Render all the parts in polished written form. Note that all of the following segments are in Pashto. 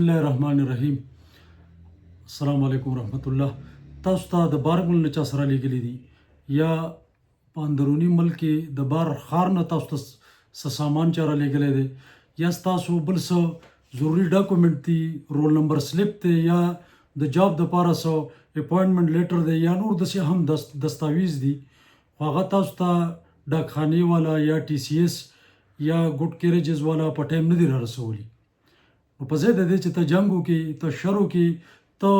الله الرحمن الرحیم. السلام علیکم ورحمت الله. تاسو ته د بار مل نه چا سره لیږلي دي یا په اندروني ملک کې د بار ښار نه تاسو ته څه سامان چا رالیږلی دی یا ستاسو بل څه ضروري ډاکومنټ دي، رول نمبر سلیپ دی یا د جاب دپاره څه اپوینټمنټ لیټر دی یا نور داسې هم دستاویز دي، خو هغه تاسو ته ډاکخانې والا یا ټي سی ایس یا ګوډ کیریجز والا په ټایم نه دي را رسولي. نو په ځای د دې چې ته جنګ وکړې، ته شر وکړې، ته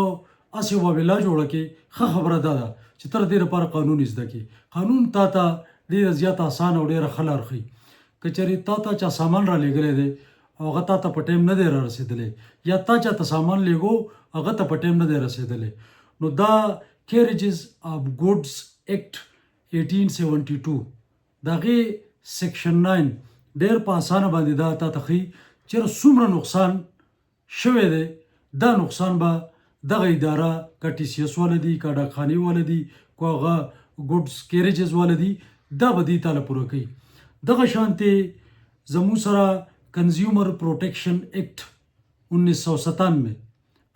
هسې واویلا جوړه کړې، ښه خبره دا ده چې ته د دې لپاره قانون زده کړې. قانون تا ته ډېره زیاته اسانه او ډېره ښه لار ښیي. که چېرې تا ته چا سامان را لېږلی دی او هغه تا ته په ټایم نه دی را رسېدلی یا تا چا ته سامان لېږو هغه ته په ټایم نه دی رسېدلی، نو دا کیریجز آف ګوډز ایکټ 1872 د هغې سیکشن 9 ډېر په اسانه باندې دا تا ته ښیي چېرې څومره نقصان شوی دی. دا نقصان به دغه اداره که ټي سی ایس والا دي، که ډاکخانې والا دي، که هغه ګوډز کیریجز والا دي، دا به دې تاله پوره کوي. دغه شانتې زموږ سره کنزیومر پروټیکشن ایکټ 1997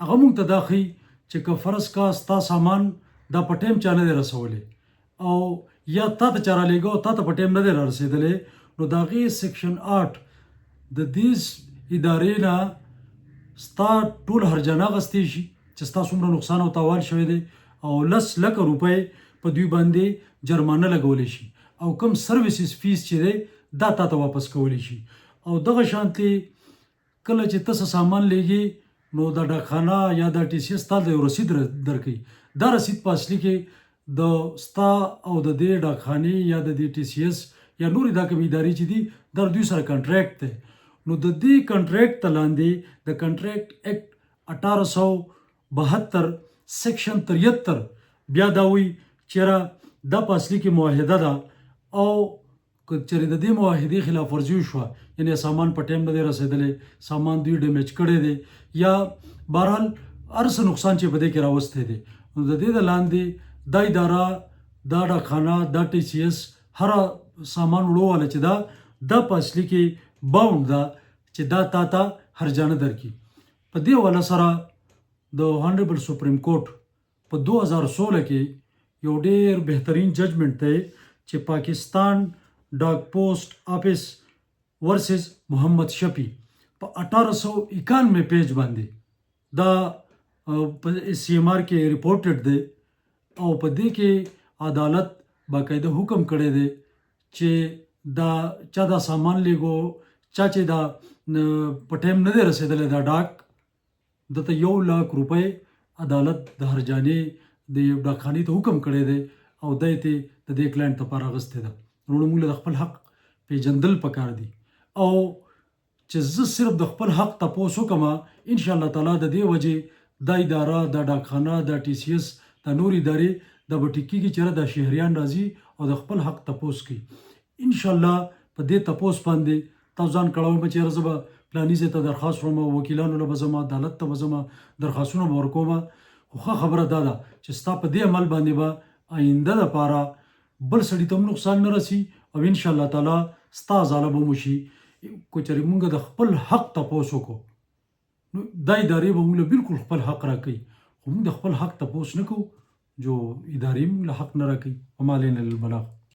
هغه موږ ته دا ښیي چې که فرض کا ستا سامان دا په ټایم چا نه دی رسولی او یا تا ته چا رالیږه او تا ته په ټایم نه دی را رسېدلی، نو د هغې سیکشن 8 د دې ادارې نه ستا ټول هرجانه اخیستی شي چې ستا څومره نقصان او تاوان شوی دی او 10 لکه روپۍ په دوی باندې جرمانه لګولی شي او کم سرویسز فیس چې دی دا تا ته واپس کولی شي. او دغه شانتې کله چې ته څه سامان لیږي نو دا ډاکخانه یا دا ټي سی ایس تا ته یو رسید درکوي. دا رسید په اصلي کې د ستا او د دې ډاکخانې یا د دې ټي سی ایس یا نورې دا کومې ادارې چې دي دا دوی سره کنټریکټ دی. نو د دې کنټریکټ ته لاندې د کنټریکټ ایکټ 1872 سیکشن 73 بیا دا وایي چېرې دا په اصلي کې معاهده ده او که چېرې د دې معاهدې خلاف ورزي وشوه، یعنې سامان په ټایم نه دی رسېدلی، سامان دوی ډیمیج کړی دی یا بهرحال هر څه نقصان چې په دې کې راوستی دی، نو د دې د لاندې دا اداره، دا ډاکخانه، دا ټي سی ایس هره سامان وړو والا چې دا په اصلي کې باونډ ده چې دا تا ته هرجانه درکړي. په دې حواله سره د هانریبل سپریم کورټ په 2016 کې یو ډېر بهترین ججمنټ دی چې پاکستان ډاک پوسټ آفیس ورسز محمد شفیع په 1891 پیج باندې دا په سی ایم آر کې ریپورټډ دی او په دې کې عدالت باقاعده حکم کړی دی چې دا چا دا سامان لیږو، چا چې دا په ټایم نه دی رسېدلی دا ډاک، دته 1 लाख روپۍ عدالت د هرجانې د ډاکخانې ته حکم کړی دی او دی ته د دې کلاینټ لپاره اخیستی ده. نو موږ له خپل حق پیژندل پکار دي او چې زه صرف د خپل حق تپوس وکړم انشاءالله تعالی د دې وجې دا اداره، دا ډاکخانه، دا ټي سی ایس، دا نور ادارې دا به ټیکېږي چېرې دا شهریان راځي او د خپل حق تپوس کوي. انشاءالله په دې تپوس باندې تاسو ځان کړوئ به چېرې زه به پلاني ځای ته درخواست وړم، وکیلانو له به ځم، عدالت ته به ځم، درخواستونه به ورکوم. خو ښه خبره دا ده چې ستا په دې عمل باندې به آینده دپاره بل سړي ته هم نقصان نه رسي او انشاءالله تعالی ستا ازاله به مو شي. که چېرې مونږ د خپل حق تپوس وکړو نو دا ادارې به مونږ له بلکل خپل حق راکوي، خو مونږ د خپل حق تپوس نه کوو جو ادارې مونږ له حق نه راکوي. وما علینا الا البلاغ.